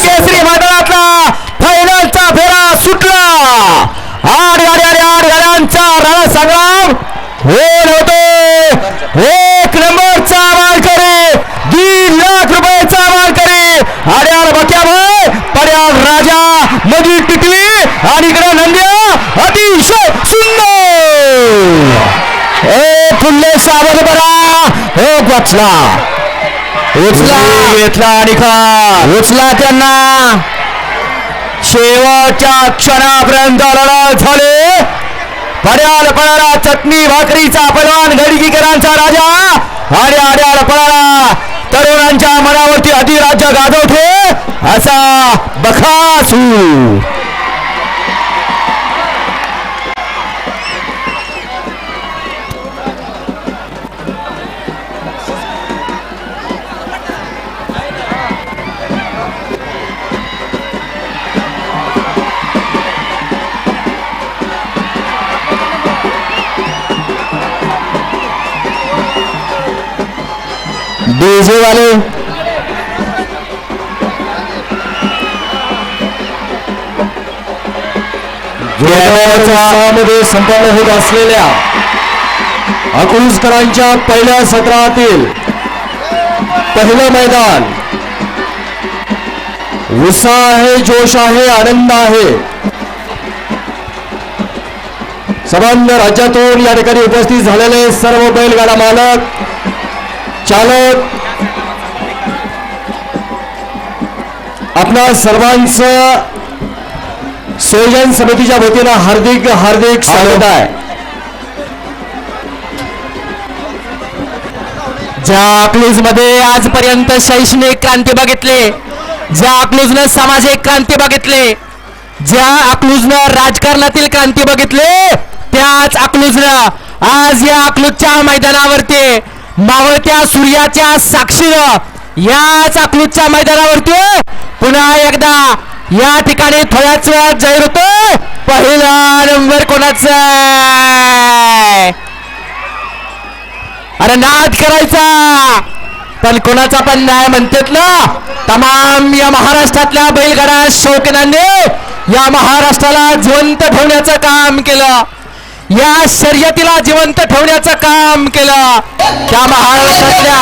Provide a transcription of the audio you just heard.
केसरी मैदानातला फायनलचा फेरा सुटला. 8 गाड्यांचा रणसंग्राम होतो. 1 नंबरचा मानकरी 2 लाख रुपयाचा मानकरी आड्याळ बक्याभाई पड्याळ राजा मधी टिटवी आणि इकडे नंद्या अतिशय सुंदर. फुल्ले सावध बरा वाचला घेतला आणि उचला त्यांना शेवटच्या क्षणापर्यंत लढत झाले. पड्याळ पळाला चटणी भाकरीचा पैलवान गडगीकरांचा राजा आणि आड्याळ पळाला तरुणांच्या मनावरती अधिराज्य गाजवतो असा बकासूर. डीजे वाले मध्ये संपन्न होत असलेल्या अकलूजकरांच्या पहिल्या सत्रातील पहिलं मैदान. उत्साह आहे, जोश आहे, आनंद आहे. संबंध राज्यातून या ठिकाणी उपस्थित झालेले सर्व बैलगाडा मालक चालक आपल्या सर्वांचं संयोजन समितीच्या वतीनं हार्दिक हार्दिक स्वागत आहे. ज्या अकलूज मध्ये आजपर्यंत शैक्षणिक क्रांती बघितली, ज्या अकलूजनं सामाजिक क्रांती बघितली, ज्या अकलूजनं राजकारणातील क्रांती बघितली, त्याच अकलूजनं आज या अकलूजच्या मैदानावरती मावळत्या सूर्याच्या साक्षीनं याच अकलूजच्या मैदानावरती पुन्हा एकदा या ठिकाणी थोड्याच वेळात जाहीर होतो पहिला नंबर कोणाचा. अरे नाद करायचा पण कोणाचा पण नाही म्हणतात ना. तमाम या महाराष्ट्रातल्या बैलगाडा शौकीनांनी या महाराष्ट्राला जिवंत ठेवण्याचं काम केलं, या शर्यतीला जिवंत ठेवण्याचं काम केलं. त्या महाराष्ट्रातल्या